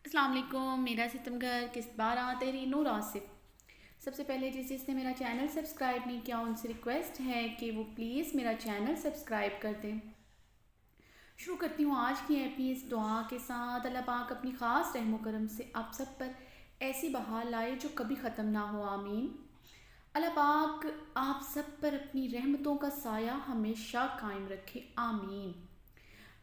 السلام علیکم، میرا ستمگر کس بارہ تیری نور آصف۔ سب سے پہلے جس نے میرا چینل سبسکرائب نہیں کیا ان سے ریکویسٹ ہے کہ وہ پلیز میرا چینل سبسکرائب کر دیں۔ شروع کرتی ہوں آج کی اپنی اس دعا کے ساتھ۔ اللہ پاک اپنی خاص رحم و کرم سے آپ سب پر ایسی بہار لائے جو کبھی ختم نہ ہو، آمین۔ اللہ پاک آپ سب پر اپنی رحمتوں کا سایہ ہمیشہ قائم رکھے، آمین۔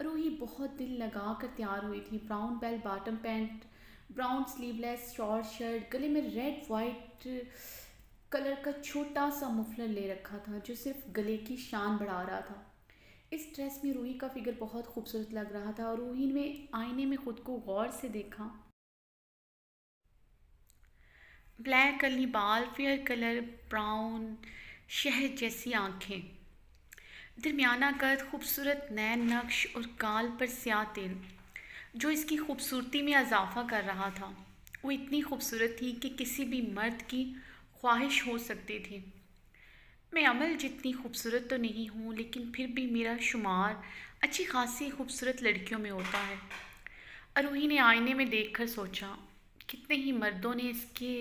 روحی بہت دل لگا کر تیار ہوئی تھی، براؤن بیل باٹم پینٹ، براؤن سلیو لیس شارٹ شرٹ، گلے میں ریڈ وائٹ کلر کا چھوٹا سا مفلر لے رکھا تھا جو صرف گلے کی شان بڑھا رہا تھا۔ اس ڈریس میں روحی کا فگر بہت خوبصورت لگ رہا تھا اور روحی نے آئینے میں خود کو غور سے دیکھا۔ بلیک کرلی بال، فیئر کلر، براؤن شہد جیسی آنکھیں، درمیانہ قد، خوبصورت نین نقش اور گال پر سیاہ تیل جو اس کی خوبصورتی میں اضافہ کر رہا تھا۔ وہ اتنی خوبصورت تھی کہ کسی بھی مرد کی خواہش ہو سکتی تھی۔ میں عمل جتنی خوبصورت تو نہیں ہوں، لیکن پھر بھی میرا شمار اچھی خاصی خوبصورت لڑکیوں میں ہوتا ہے، اروہی نے آئینے میں دیکھ کر سوچا۔ کتنے ہی مردوں نے اس کے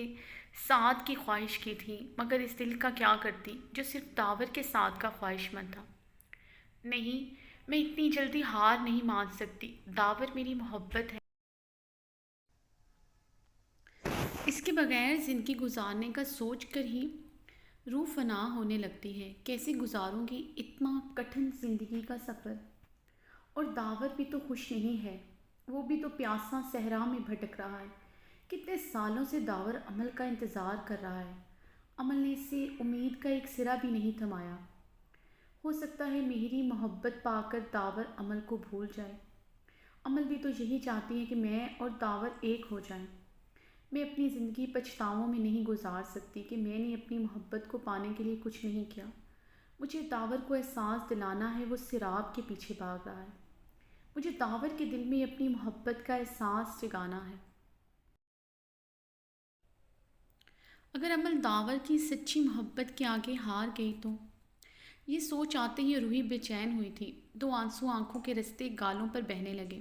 ساتھ کی خواہش کی تھی، مگر اس دل کا کیا کرتی جو صرف داور کے ساتھ کا خواہش مند تھا۔ نہیں، میں اتنی جلدی ہار نہیں مان سکتی، داور میری محبت ہے، اس کے بغیر زندگی گزارنے کا سوچ کر ہی روح فنا ہونے لگتی ہے۔ کیسے گزاروں گی اتنا کٹھن زندگی کا سفر؟ اور داور بھی تو خوش نہیں ہے، وہ بھی تو پیاسا صحرا میں بھٹک رہا ہے۔ کتنے سالوں سے داور عمل کا انتظار کر رہا ہے، عمل نے اسے امید کا ایک سرا بھی نہیں تھمایا۔ ہو سکتا ہے میری محبت پا کر داور عمل کو بھول جائے۔ عمل بھی تو یہی چاہتی ہے کہ میں اور داور ایک ہو جائیں۔ میں اپنی زندگی پچھتاووں میں نہیں گزار سکتی کہ میں نے اپنی محبت کو پانے کے لیے کچھ نہیں کیا۔ مجھے داور کو احساس دلانا ہے وہ سراب کے پیچھے بھاگ رہا ہے۔ مجھے داور کے دل میں اپنی محبت کا احساس جگانا ہے۔ اگر عمل داور کی سچی محبت کے آگے ہار گئی تو؟ یہ سوچ آتے ہی روحی بے چین ہوئی تھی، دو آنسو آنکھوں کے رستے گالوں پر بہنے لگے۔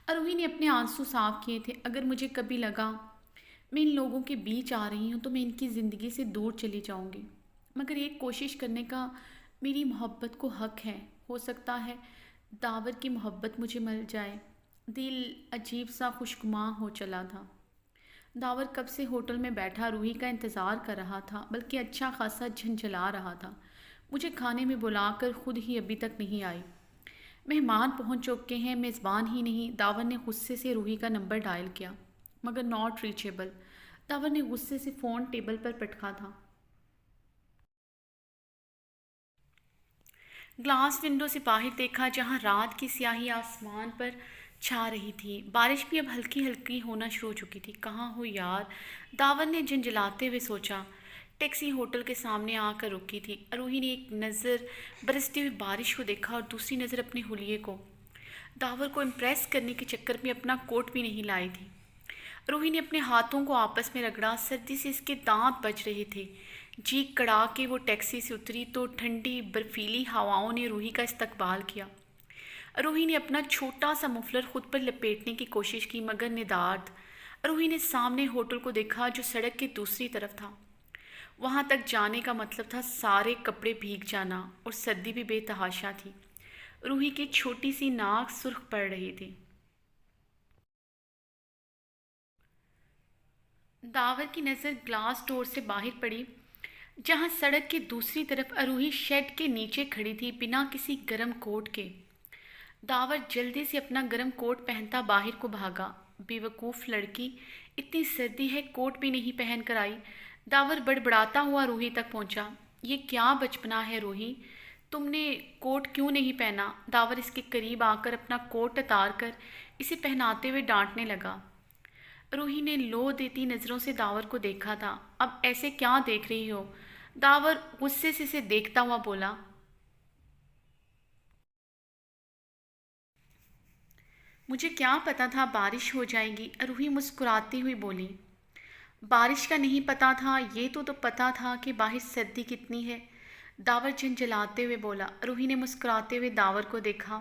اروہی نے اپنے آنسو صاف کیے تھے۔ اگر مجھے کبھی لگا میں ان لوگوں کے بیچ آ رہی ہوں تو میں ان کی زندگی سے دور چلی جاؤں گی، مگر ایک کوشش کرنے کا میری محبت کو حق ہے۔ ہو سکتا ہے داور کی محبت مجھے مل جائے۔ دل عجیب سا خوشگواں ہو چلا تھا۔ داور کب سے ہوٹل میں بیٹھا روحی کا انتظار کر رہا تھا، بلکہ اچھا خاصا جھنجھلا رہا تھا۔ مجھے کھانے میں بلا کر خود ہی ابھی تک نہیں آئی۔ مہمان پہنچ چکے ہیں، میزبان ہی نہیں۔ داور نے غصے سے روحی کا نمبر ڈائل کیا، مگر ناٹ ریچیبل۔ داور نے غصے سے فون ٹیبل پر پٹکا تھا۔ گلاس ونڈو سے باہر دیکھا جہاں رات کی سیاہی آسمان پر چھا رہی تھی۔ بارش بھی اب ہلکی ہلکی ہونا شروع ہو چکی تھی۔ کہاں ہو یار، داور نے جھنجھلاتے ہوئے سوچا۔ ٹیکسی ہوٹل کے سامنے آ کر رکی تھی۔ اروہی نے ایک نظر برستی ہوئی بارش کو دیکھا اور دوسری نظر اپنے حلیے کو۔ داور کو امپریس کرنے کے چکر میں اپنا کوٹ بھی نہیں لائی تھی۔ روحی نے اپنے ہاتھوں کو آپس میں رگڑا، سردی سے اس کے دانت بج رہے تھے۔ جی کڑا کے وہ ٹیکسی سے اتری تو ٹھنڈی برفیلی ہواؤں نے روحی کا استقبال کیا۔ روحی نے اپنا چھوٹا سا مفلر خود پر لپیٹنے کی کوشش کی، مگر ندارد۔ روحی نے سامنے ہوٹل کو دیکھا جو سڑک کے دوسری طرف تھا۔ وہاں تک جانے کا مطلب تھا سارے کپڑے بھیگ جانا، اور سردی بھی بے تحاشا تھی۔ روحی کی چھوٹی سی ناک سرخ پڑ رہی تھی۔ داور کی نظر گلاس ڈور سے باہر پڑی، جہاں سڑک کے دوسری طرف اروہی شیڈ کے نیچے کھڑی تھی بنا کسی گرم کوٹ کے۔ داور جلدی سے اپنا گرم کوٹ پہنتا باہر کو بھاگا۔ بے وقوف لڑکی، اتنی سردی ہے کوٹ بھی نہیں پہن کر آئی۔ داور بڑبڑاتا ہوا روحی تک پہنچا۔ یہ کیا بچپنا ہے روحی، تم نے کوٹ کیوں نہیں پہنا؟ داور اس کے قریب آ کر اپنا کوٹ اتار کر اسے پہناتے ہوئے ڈانٹنے لگا۔ روحی نے لو دیتی نظروں سے داور کو دیکھا تھا۔ اب ایسے کیا دیکھ رہی ہو؟ داور غصے سے اسے دیکھتا ہوا بولا۔ مجھے کیا پتا تھا بارش ہو جائے گی، روحی مسکراتی ہوئی بولی۔ بارش کا نہیں پتا تھا، یہ تو پتا تھا کہ باہر سردی کتنی ہے، داور جھنجھلاتے ہوئے بولا۔ روحی نے مسکراتے ہوئے داور کو دیکھا۔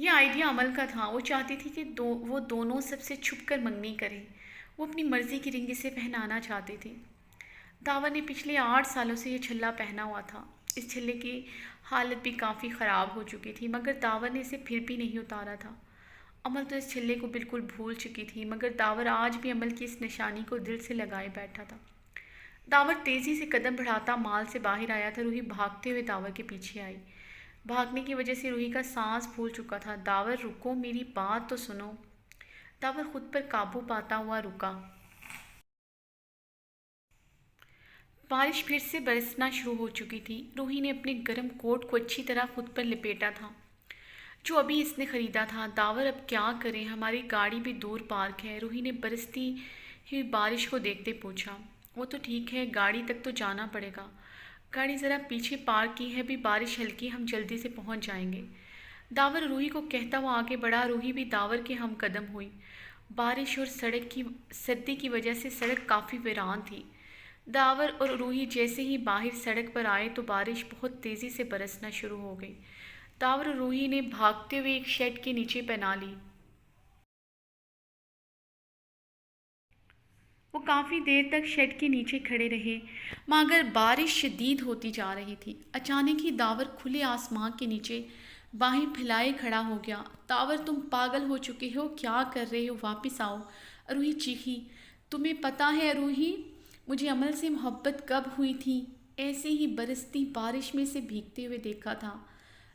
یہ آئیڈیا عمل کا تھا۔ وہ چاہتی تھی کہ وہ دونوں سب سے چھپ کر منگنی کریں۔ وہ اپنی مرضی کی رنگ اسے پہنانا چاہتی تھی۔ داور نے پچھلے 8 سالوں سے یہ چھلا پہنا ہوا تھا۔ اس چھلے کی حالت بھی کافی خراب ہو چکی تھی، مگر داور نے اسے پھر بھی نہیں اتارا تھا۔ عمل تو اس چھلے کو بالکل بھول چکی تھی، مگر داور آج بھی عمل کی اس نشانی کو دل سے لگائے بیٹھا تھا۔ داور تیزی سے قدم بڑھاتا مال سے باہر آیا تھا۔ روحی بھاگتے ہوئے داور کے پیچھے آئی۔ بھاگنے کی وجہ سے روحی کا سانس پھول چکا تھا۔ داور رکو، میری بات تو سنو۔ داور خود پر قابو پاتا ہوا رکا۔ بارش پھر سے برسنا شروع ہو چکی تھی۔ روحی نے اپنے گرم کوٹ کو اچھی طرح خود پر لپیٹا تھا جو ابھی اس نے خریدا تھا۔ داور اب کیا کریں، ہماری گاڑی بھی دور پارک ہے، روحی نے برستی ہوئی بارش کو دیکھتے پوچھا۔ وہ تو ٹھیک ہے، گاڑی تک تو جانا پڑے گا۔ گاڑی ذرا پیچھے پارک کی ہے، بھی بارش ہلکی، ہم جلدی سے پہنچ جائیں گے۔ داور روحی کو کہتا ہوا آگے بڑھا۔ روحی بھی داور کے ہم قدم ہوئی۔ بارش اور سردی کی وجہ سے سڑک کافی ویران تھی۔ داور اور روحی جیسے ہی باہر سڑک پر آئے تو بارش بہت تیزی سے برسنا شروع ہو گئی۔ داور اور روحی نے بھاگتے ہوئے ایک شیڈ کے نیچے پناہ لی۔ وہ کافی دیر تک شیڈ کے نیچے کھڑے رہے، مگر بارش شدید ہوتی جا رہی تھی۔ اچانک ہی داور کھلے آسمان کے نیچے باہیں پھیلائے کھڑا ہو گیا۔ داور، تم پاگل ہو چکے ہو، کیا کر رہے ہو، واپس آؤ، روحی چیخی۔ تمہیں پتہ ہے روحی، مجھے عمل سے محبت کب ہوئی تھی؟ ایسے ہی برستی بارش میں سے بھیگتے ہوئے دیکھا تھا۔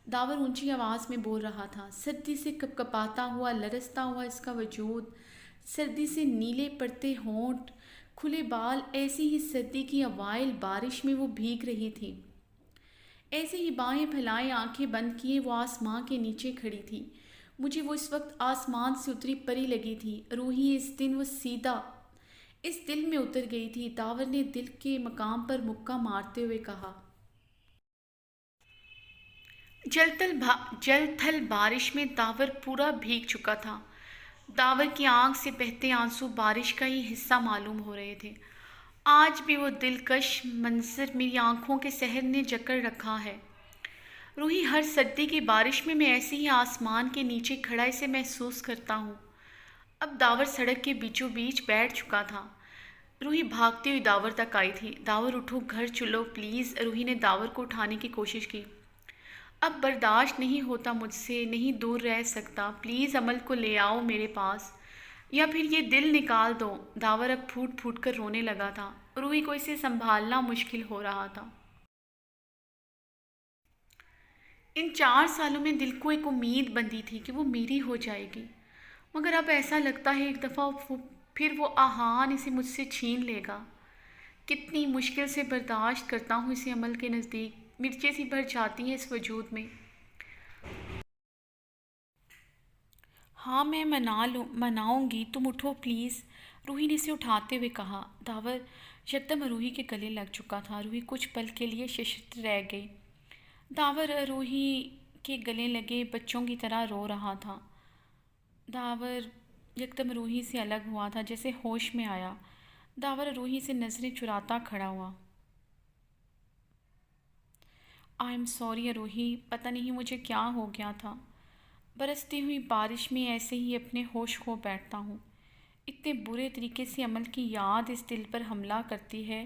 داور اونچی آواز میں بول رہا تھا۔ سردی سے کپکپاتا ہوا، لرزتا ہوا اس کا وجود، سردی سے نیلے پڑتے ہونٹ، کھلے بال، ایسی ہی سردی کی اوائل بارش میں وہ بھیگ رہی تھی۔ ایسے ہی بائیں پھیلائے، آنکھیں بند کیے وہ آسمان کے نیچے کھڑی تھی۔ مجھے وہ اس وقت آسمان سے اتری پری لگی تھی روحی، اس دن وہ سیدھا اس دل میں اتر گئی تھی۔ داور نے دل کے مقام پر مکہ مارتے ہوئے کہا۔ جل تھل بارش میں داور پورا بھیگ چکا تھا۔ داور کی آنکھ سے بہتے آنسو بارش کا ہی حصہ معلوم ہو رہے تھے۔ آج بھی وہ دلکش منظر میری آنکھوں کے سحر نے جکڑ رکھا ہے روحی، ہر سردی کی بارش میں ایسے ہی آسمان کے نیچے کھڑا اسے محسوس کرتا ہوں۔ اب داور سڑک کے بیچوں بیچ بیٹھ چکا تھا۔ روحی بھاگتی ہوئی داور تک آئی تھی۔ داور اٹھو، گھر چلو پلیز۔ روحی نے داور کو اٹھانے کی کوشش کی۔ اب برداشت نہیں ہوتا مجھ سے، نہیں دور رہ سکتا، پلیز عمل کو لے آؤ میرے پاس، یا پھر یہ دل نکال دو۔ داور اب پھوٹ پھوٹ کر رونے لگا تھا۔ روحی کو اسے سنبھالنا مشکل ہو رہا تھا۔ ان 4 سالوں میں دل کو ایک امید بندھی تھی کہ وہ میری ہو جائے گی، مگر اب ایسا لگتا ہے ایک دفعہ پھر وہ آہان اسے مجھ سے چھین لے گا۔ کتنی مشکل سے برداشت کرتا ہوں اسے عمل کے نزدیک، مرچیں سی بھر جاتی ہیں اس وجود میں۔ ہاں میں مناؤں گی، تم اٹھو پلیز، روحی نے اسے اٹھاتے ہوئے کہا۔ داور یکدم روحی کے گلے لگ چکا تھا۔ روحی کچھ پل کے لیے ششدر رہ گئی۔ داور روحی کے گلے لگے بچوں کی طرح رو رہا تھا۔ داور یکدم روحی سے الگ ہوا تھا، جیسے ہوش میں آیا۔ داور روحی سے نظریں چراتا کھڑا ہوا۔ آئی ایم سوری روحی، پتہ نہیں مجھے کیا ہو گیا تھا۔ برستی ہوئی بارش میں ایسے ہی اپنے ہوش کھو بیٹھتا ہوں۔ اتنے برے طریقے سے عمل کی یاد اس دل پر حملہ کرتی ہے،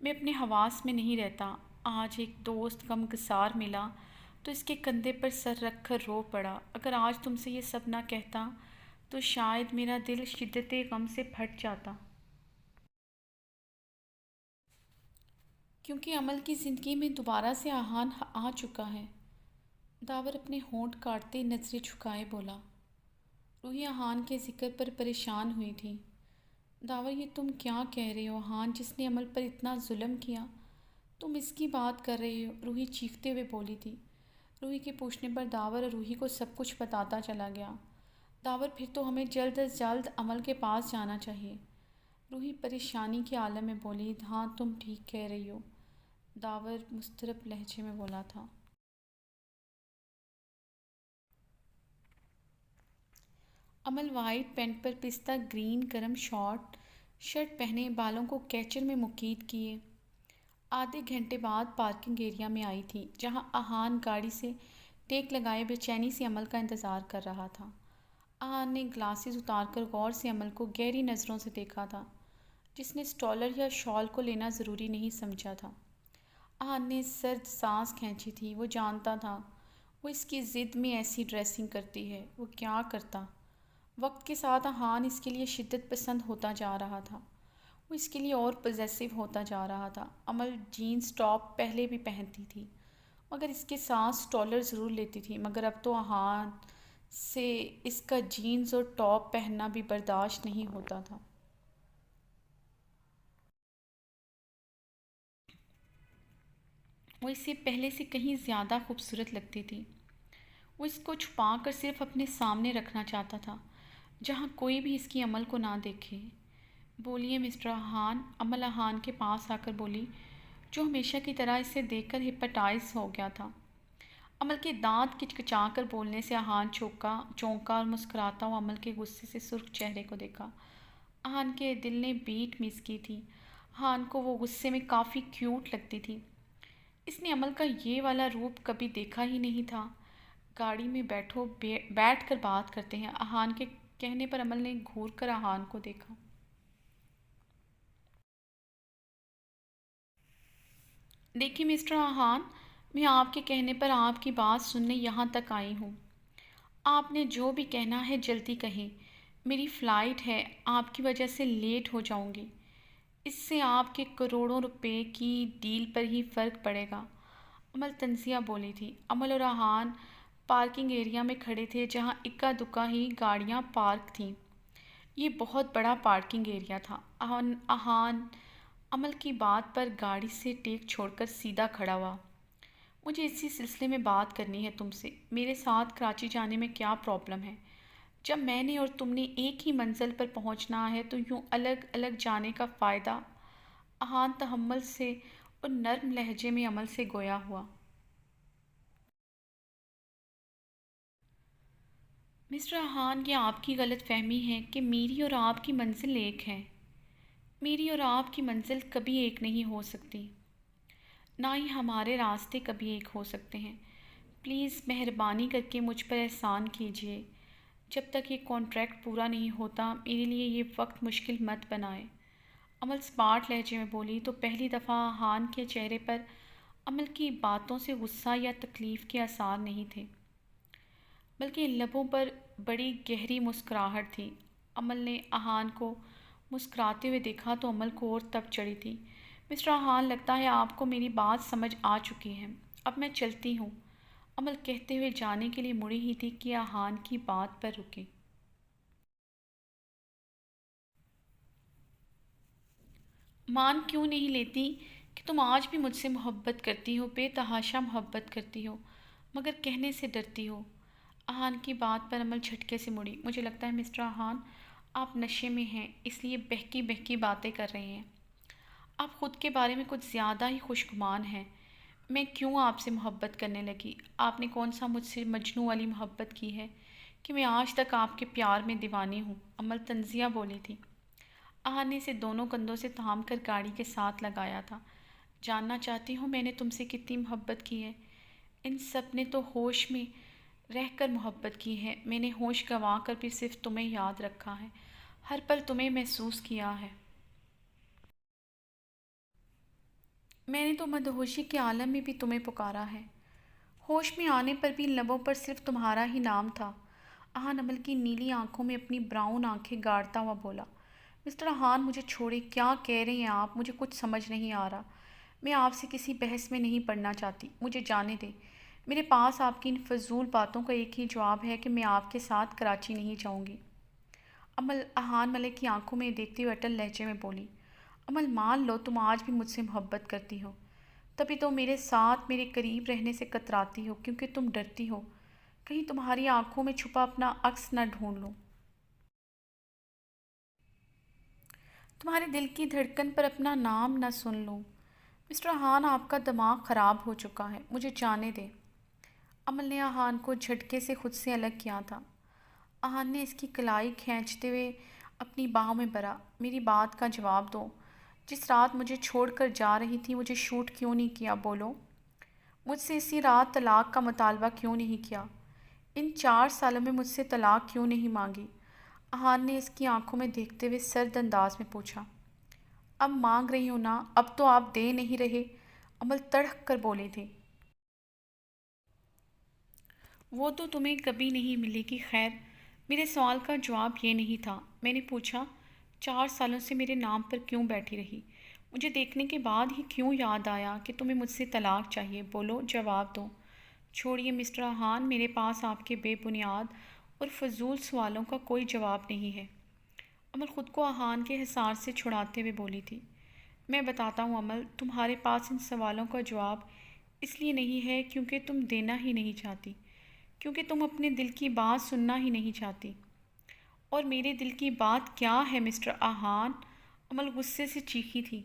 میں اپنے حواس میں نہیں رہتا۔ آج ایک دوست غمگسار ملا تو اس کے کندھے پر سر رکھ کر رو پڑا۔ اگر آج تم سے یہ سب نہ کہتا تو شاید میرا دل شدت غم سے پھٹ جاتا، کیونکہ عمل کی زندگی میں دوبارہ سے آہان آ چکا ہے۔ داور اپنے ہونٹ کاٹتے نظریں جھکائے بولا۔ روحی آہان کے ذکر پر پریشان ہوئی تھی۔ داور یہ تم کیا کہہ رہے ہو؟ آہان جس نے عمل پر اتنا ظلم کیا، تم اس کی بات کر رہے ہو؟ روحی چیختے ہوئے بولی تھی۔ روحی کے پوچھنے پر داور روحی کو سب کچھ بتاتا چلا گیا۔ داور پھر تو ہمیں جلد از جلد عمل کے پاس جانا چاہیے، روحی پریشانی کے عالم میں بولی۔ ہاں تم ٹھیک کہہ رہی ہو، داور مضطرب لہجے میں بولا تھا۔ عمل وائٹ پینٹ پر پستہ گرین گرم شرٹ پہنے، بالوں کو کیچر میں مکید کیے، آدھے گھنٹے بعد پارکنگ ایریا میں آئی تھی، جہاں آہان گاڑی سے ٹیک لگائے بےچینی سے عمل کا انتظار کر رہا تھا۔ آہان نے گلاسز اتار کر غور سے عمل کو گہری نظروں سے دیکھا تھا، جس نے اسٹالر یا شال کو لینا ضروری نہیں سمجھا تھا۔ آہان نے سرد سانس کھینچی تھی۔ وہ جانتا تھا وہ اس کی ضد میں ایسی ڈریسنگ کرتی ہے، وہ کیا کرتا؟ وقت کے ساتھ آہان اس کے لیے شدت پسند ہوتا جا رہا تھا۔ وہ اس کے لیے اور پوزیسو ہوتا جا رہا تھا۔ عمل جینز ٹاپ پہلے بھی پہنتی تھی، مگر اس کے ساتھ اسٹالر ضرور لیتی تھی، مگر اب تو آہان سے اس کا جینز اور ٹاپ پہننا بھی برداشت نہیں ہوتا تھا۔ وہ اس سے پہلے سے کہیں زیادہ خوبصورت لگتی تھی۔ وہ اس کو چھپا کر صرف اپنے سامنے رکھنا چاہتا تھا، جہاں کوئی بھی اس کی عمل کو نہ دیکھے۔ بولیے مسٹر آہان، عمل آہان کے پاس آ کر بولی، جو ہمیشہ کی طرح اسے دیکھ کر ہپنوٹائز ہو گیا تھا۔ عمل کے دانت کچکچا کر بولنے سے آہان چونکا اور مسکراتا ہوا عمل کے غصے سے سرخ چہرے کو دیکھا۔ آہان کے دل نے بیٹ مس کی تھی۔ آہان کو وہ غصے میں کافی کیوٹ لگتی تھی۔ اس نے عمل کا یہ والا روپ کبھی دیکھا ہی نہیں تھا۔ گاڑی میں بیٹھو، بیٹھ کر بات کرتے ہیں۔ آہان کے کہنے پر عمل نے گھور کر آہان کو دیکھا۔ دیکھیے مسٹر آہان، میں آپ کے کہنے پر آپ کی بات سننے یہاں تک آئی ہوں۔ آپ نے جو بھی کہنا ہے جلدی کہیں، میری فلائٹ ہے، آپ کی وجہ سے لیٹ ہو جاؤں گی۔ اس سے آپ کے کروڑوں روپے کی ڈیل پر ہی فرق پڑے گا۔ عمل تنزیہ بولی تھی۔ عمل اور آہان پارکنگ ایریا میں کھڑے تھے، جہاں اکا دکا ہی گاڑیاں پارک تھیں۔ یہ بہت بڑا پارکنگ ایریا تھا۔ آہان عمل کی بات پر گاڑی سے ٹیک چھوڑ کر سیدھا کھڑا ہوا۔ مجھے اسی سلسلے میں بات کرنی ہے تم سے۔ میرے ساتھ کراچی جانے میں کیا پرابلم ہے؟ جب میں نے اور تم نے ایک ہی منزل پر پہنچنا ہے تو یوں الگ الگ جانے کا فائدہ؟ آہان تحمل سے اور نرم لہجے میں عمل سے گویا ہوا۔ مسٹر آہان، یہ آپ کی غلط فہمی ہے کہ میری اور آپ کی منزل ایک ہے۔ میری اور آپ کی منزل کبھی ایک نہیں ہو سکتی، نہ ہی ہمارے راستے کبھی ایک ہو سکتے ہیں۔ پلیز مہربانی کر کے مجھ پر احسان کیجیے۔ جب تک یہ کانٹریکٹ پورا نہیں ہوتا میرے لیے یہ وقت مشکل مت بنائے۔ عمل سپاٹ لہجے میں بولی تو پہلی دفعہ آہان کے چہرے پر عمل کی باتوں سے غصہ یا تکلیف کے آثار نہیں تھے، بلکہ لبوں پر بڑی گہری مسکراہٹ تھی۔ عمل نے آہان کو مسکراتے ہوئے دیکھا تو عمل کو اور تب چڑھی تھی۔ مسٹر آہان، لگتا ہے آپ کو میری بات سمجھ آ چکی ہے، اب میں چلتی ہوں۔ عمل کہتے ہوئے جانے کے لیے مڑی ہی تھی کہ آہان کی بات پر رکی۔ مان کیوں نہیں لیتی کہ تم آج بھی مجھ سے محبت کرتی ہو، بے تحاشا محبت کرتی ہو، مگر کہنے سے ڈرتی ہو؟ آہان کی بات پر عمل جھٹکے سے مڑی۔ مجھے لگتا ہے مسٹر آہان، آپ نشے میں ہیں، اس لیے بہکی بہکی باتیں کر رہے ہیں۔ آپ خود کے بارے میں کچھ زیادہ ہی خوشگمان ہیں۔ میں کیوں آپ سے محبت کرنے لگی؟ آپ نے کون سا مجھ سے مجنوں والی محبت کی ہے کہ میں آج تک آپ کے پیار میں دیوانی ہوں؟ عمل تنزیہ بولی تھی۔ آہان نے اسے دونوں کندھوں سے تھام کر گاڑی کے ساتھ لگایا تھا۔ جاننا چاہتی ہوں میں نے تم سے کتنی محبت کی ہے؟ ان سب نے تو ہوش میں رہ کر محبت کی ہے، میں نے ہوش گنوا کر بھی صرف تمہیں یاد رکھا ہے، ہر پل تمہیں محسوس کیا ہے۔ میں نے تو مدہوشی کے عالم میں بھی تمہیں پکارا ہے، ہوش میں آنے پر بھی لبوں پر صرف تمہارا ہی نام تھا۔ آہان عمل کی نیلی آنکھوں میں اپنی براؤن آنکھیں گاڑتا ہوا بولا۔ مسٹر آہان، مجھے چھوڑے، کیا کہہ رہے ہیں آپ؟ مجھے کچھ سمجھ نہیں آ رہا۔ میں آپ سے کسی بحث میں نہیں پڑنا چاہتی، مجھے جانے دیں۔ میرے پاس آپ کی ان فضول باتوں کا ایک ہی جواب ہے کہ میں آپ کے ساتھ کراچی نہیں جاؤں گی۔ عمل آہان ملک کی آنکھوں میں دیکھتے ہوئے اٹل لہجے میں بولی۔ عمل، مان لو تم آج بھی مجھ سے محبت کرتی ہو، تبھی تو میرے ساتھ میرے قریب رہنے سے کتراتی ہو، کیونکہ تم ڈرتی ہو کہیں تمہاری آنکھوں میں چھپا اپنا عکس نہ ڈھونڈ لوں، تمہارے دل کی دھڑکن پر اپنا نام نہ سن لوں۔ مسٹر آہان، آپ کا دماغ خراب ہو چکا ہے، مجھے جانے دیں۔ عمل نے آہان کو جھٹکے سے خود سے الگ کیا تھا۔ آہان نے اس کی کلائی کھینچتے ہوئے اپنی باہوں میں بھرا۔ میری بات کا جواب دو، جس رات مجھے چھوڑ کر جا رہی تھی مجھے شوٹ کیوں نہیں کیا؟ بولو۔ مجھ سے اسی رات طلاق کا مطالبہ کیوں نہیں کیا؟ ان 4 سالوں میں مجھ سے طلاق کیوں نہیں مانگی؟ احان نے اس کی آنکھوں میں دیکھتے ہوئے سرد انداز میں پوچھا۔ اب مانگ رہی ہوں نا، اب تو آپ دے نہیں رہے، امل تڑک کر بولے تھے۔ وہ تو تمہیں کبھی نہیں ملے گی۔ خیر، میرے سوال کا جواب یہ نہیں تھا۔ میں نے پوچھا، 4 سالوں سے میرے نام پر کیوں بیٹھی رہی؟ مجھے دیکھنے کے بعد ہی کیوں یاد آیا کہ تمہیں مجھ سے طلاق چاہیے؟ بولو، جواب دو۔ چھوڑیے مسٹر احان، میرے پاس آپ کے بے بنیاد اور فضول سوالوں کا کوئی جواب نہیں ہے۔ امل خود کو احان کے حصار سے چھڑاتے ہوئے بولی تھی۔ میں بتاتا ہوں امل، تمہارے پاس ان سوالوں کا جواب اس لیے نہیں ہے کیونکہ تم دینا ہی نہیں چاہتی، کیونکہ تم اپنے دل کی بات سننا ہی نہیں چاہتی۔ اور میرے دل کی بات کیا ہے مسٹر احان؟ امل غصے سے چیخی تھی۔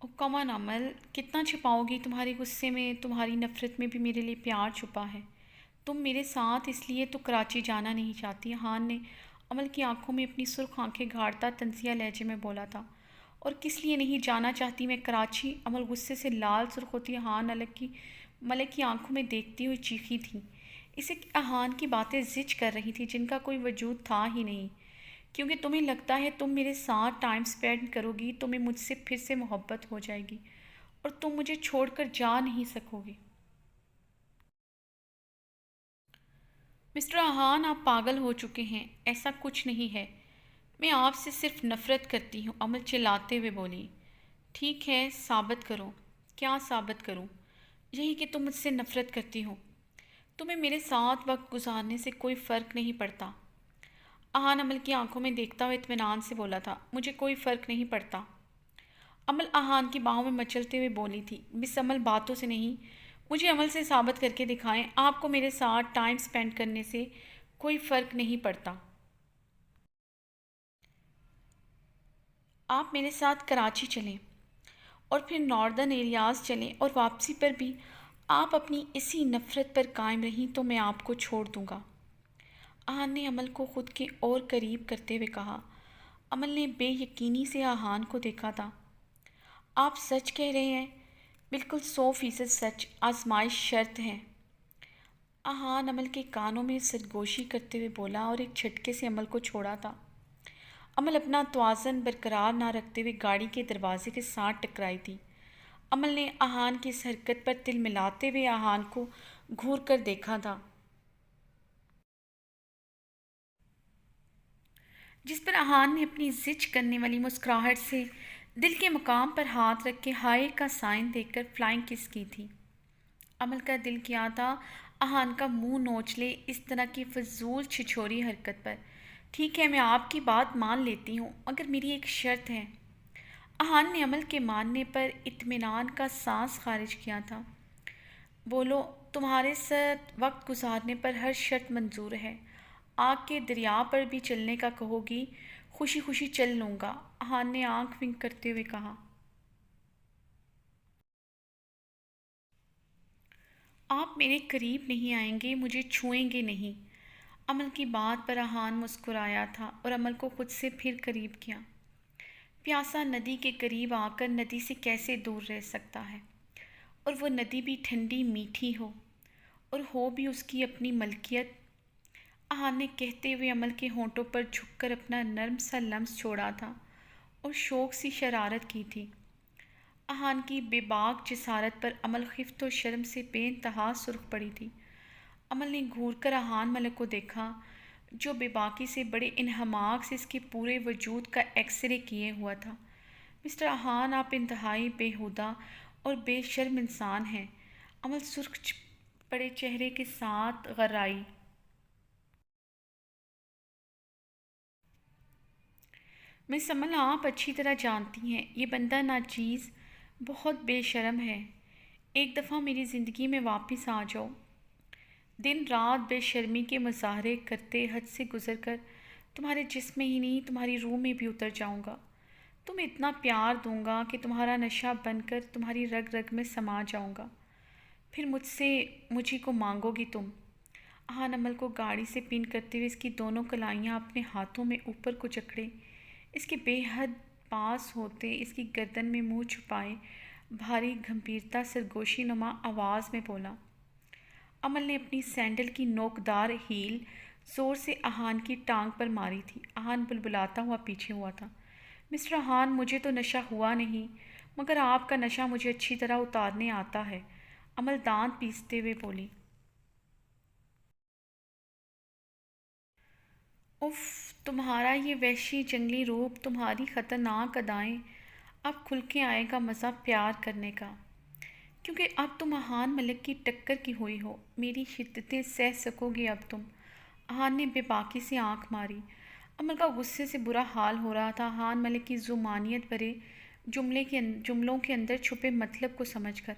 او کم آن امل، کتنا چھپاؤ گی؟ تمہارے غصے میں، تمہاری نفرت میں بھی میرے لیے پیار چھپا ہے۔ تم میرے ساتھ اس لیے تو کراچی جانا نہیں چاہتی؟ احان نے امل کی آنکھوں میں اپنی سرخ آنکھیں گاڑتا طنزیہ لہجے میں بولا تھا۔ اور کس لیے نہیں جانا چاہتی میں کراچی؟ امل غصے سے لال سرخ ہوتی احان ملک کی آنکھوں میں دیکھتی ہوئی چیخی تھی۔ اسے احان کی باتیں زج کر رہی تھی جن کا کوئی وجود تھا ہی نہیں۔ کیونکہ تمہیں لگتا ہے تم میرے ساتھ ٹائم سپینڈ کرو گی، تمہیں مجھ سے پھر سے محبت ہو جائے گی اور تم مجھے چھوڑ کر جا نہیں سکو گی۔ مسٹر احان، آپ پاگل ہو چکے ہیں، ایسا کچھ نہیں ہے۔ میں آپ سے صرف نفرت کرتی ہوں، امل چلاتے ہوئے بولی۔ ٹھیک ہے، ثابت کرو۔ کیا ثابت کروں؟ یہی کہ تم مجھ سے نفرت کرتی ہو۔ تمہیں میرے ساتھ وقت گزارنے سے کوئی فرق نہیں پڑتا؟ احان امل کی آنکھوں میں دیکھتا ہوا اطمینان سے بولا تھا۔ مجھے کوئی فرق نہیں پڑتا۔ امل احان کی باہوں میں مچلتے ہوئے بولی تھی۔ مس امل، باتوں سے نہیں، مجھے عمل سے ثابت کر کے دکھائیں۔ آپ کو میرے ساتھ ٹائم سپینڈ کرنے سے کوئی فرق نہیں پڑتا۔ آپ میرے ساتھ کراچی چلیں اور پھر ناردرن ایریاز چلیں اور واپسی پر بھی آپ اپنی اسی نفرت پر قائم رہیں تو میں آپ کو چھوڑ دوں گا۔ احان نے امل کو خود کے اور قریب کرتے ہوئے کہا۔ امل نے بے یقینی سے احان کو دیکھا تھا۔ آپ سچ کہہ رہے ہیں؟ بالکل 100% سچ، آزمائش شرط ہے۔ احان امل کے کانوں میں سرگوشی کرتے ہوئے بولا اور ایک جھٹکے سے امل کو چھوڑا تھا۔ امل اپنا توازن برقرار نہ رکھتے ہوئے گاڑی کے دروازے کے ساتھ ٹکرائی تھی۔ امل نے احان کی اس حرکت پر تل ملاتے ہوئے احان کو گھور کر دیکھا تھا، جس پر احان نے اپنی زج کرنے والی مسکراہٹ سے دل کے مقام پر ہاتھ رکھ کے ہائے کا سائن دے کر فلائنگ کس کی تھی۔ امل کا دل کیا تھا احان کا منہ نوچ لے اس طرح کی فضول چھچھوری حرکت پر۔ ٹھیک ہے، میں آپ کی بات مان لیتی ہوں، مگر میری ایک شرط ہے۔ احان نے امل کے ماننے پر اطمینان کا سانس خارج کیا تھا۔ بولو، تمہارے ساتھ وقت گزارنے پر ہر شرط منظور ہے۔ آگ کے دریا پر بھی چلنے کا کہو گی، خوشی خوشی چل لوں گا۔ احان نے آنکھ ونک کرتے ہوئے کہا۔ آپ میرے قریب نہیں آئیں گے، مجھے چھوئیں گے نہیں۔ امل کی بات پر احان مسکرایا تھا اور امل کو خود سے پھر قریب کیا۔ پیاسا ندی کے قریب آ کر ندی سے کیسے دور رہ سکتا ہے؟ اور وہ ندی بھی ٹھنڈی میٹھی اور ہو بھی اس کی اپنی ملکیت۔ احان نے کہتے ہوئے امل کے ہونٹوں پر جھک کر اپنا نرم سا لمس چھوڑا تھا اور شوق سی شرارت کی تھی۔ احان کی بے باک جسارت پر امل خفت و شرم سے بے انتہا سرخ پڑی تھی۔ امل نے گھور کر احان ملک کو دیکھا جو بے باکی سے بڑے انہماک سے اس کے پورے وجود کا ایکس رے کیے ہوا تھا۔ مسٹر احان، آپ انتہائی بیہودہ اور بے شرم انسان ہیں۔ امل سرخ پڑے چہرے کے ساتھ غرائی۔ مس امل، آپ اچھی طرح جانتی ہیں یہ بندہ ناچیز بہت بے شرم ہے۔ ایک دفعہ میری زندگی میں واپس آ جاؤ۔ دن رات بے شرمی کے مظاہرے کرتے حد سے گزر کر تمہارے جسم میں ہی نہیں تمہاری روح میں بھی اتر جاؤں گا۔ تمہیں اتنا پیار دوں گا کہ تمہارا نشہ بن کر تمہاری رگ رگ میں سما جاؤں گا۔ پھر مجھے کو مانگو گی تم۔ احان امل کو گاڑی سے پن کرتے ہوئے اس کی دونوں کلائیاں اپنے ہاتھوں میں اوپر کو جکڑے اس کے بے حد پاس ہوتے اس کی گردن میں منہ چھپائے بھاری گھمبیرتا سرگوشی نما آواز میں بولا۔ عمل نے اپنی سینڈل کی نوکدار ہیل زور سے احان کی ٹانگ پر ماری تھی۔ احان بلبلاتا ہوا پیچھے ہوا تھا۔ مسٹر احان، مجھے تو نشہ ہوا نہیں، مگر آپ کا نشہ مجھے اچھی طرح اتارنے آتا ہے، عمل دانت پیستے ہوئے بولی۔ اف، تمہارا یہ وحشی جنگلی روپ، تمہاری خطرناک ادائیں، اب کھل کے آئے گا مزہ پیار کرنے کا، کیونکہ اب تم احان ملک کی ٹکر کی ہوئی ہو، میری شدتیں سہ سکو گے اب تم۔ احان نے بے باکی سے آنکھ ماری۔ عمل کا غصے سے برا حال ہو رہا تھا۔ احان ملک کی ذومانیت بھرے جملوں کے اندر چھپے مطلب کو سمجھ کر۔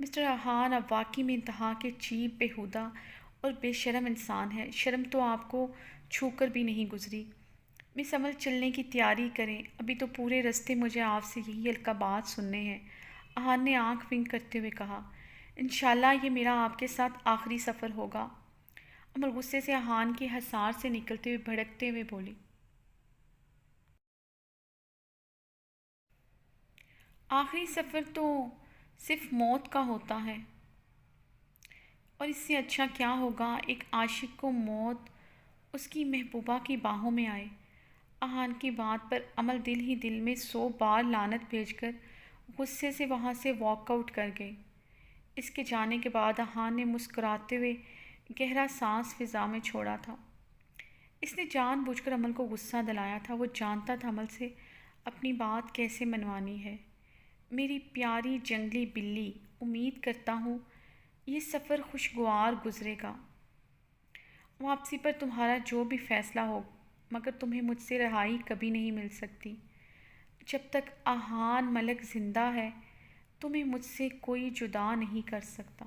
مسٹر احان اب واقعی میں انتہا کے چیپ، بیہودہ اور بے شرم انسان ہے۔ شرم تو آپ کو چھو کر بھی نہیں گزری۔ مس عمل، چلنے کی تیاری کریں، ابھی تو پورے رستے مجھے آپ سے یہی القابات سننے ہیں، احان نے آنکھ ونک کرتے ہوئے کہا۔ انشاءاللہ یہ میرا آپ کے ساتھ آخری سفر ہوگا، عمل غصے سے احان کے حصار سے نکلتے ہوئے بھڑکتے ہوئے بولی۔ آخری سفر تو صرف موت کا ہوتا ہے، اور اس سے اچھا کیا ہوگا ایک عاشق کو موت اس کی محبوبہ کی باہوں میں آئے۔ احان کی بات پر عمل دل ہی دل میں 100 بار لعنت بھیج کر غصے سے وہاں سے واک آؤٹ کر گئی۔ اس کے جانے کے بعد احان نے مسکراتے ہوئے گہرا سانس فضا میں چھوڑا تھا۔ اس نے جان بوجھ کر عمل کو غصہ دلایا تھا۔ وہ جانتا تھا عمل سے اپنی بات کیسے منوانی ہے۔ میری پیاری جنگلی بلی، امید کرتا ہوں یہ سفر خوشگوار گزرے گا۔ واپسی پر تمہارا جو بھی فیصلہ ہو، مگر تمہیں مجھ سے رہائی کبھی نہیں مل سکتی۔ جب تک احان ملک زندہ ہے، تمہیں مجھ سے کوئی جدا نہیں کر سکتا۔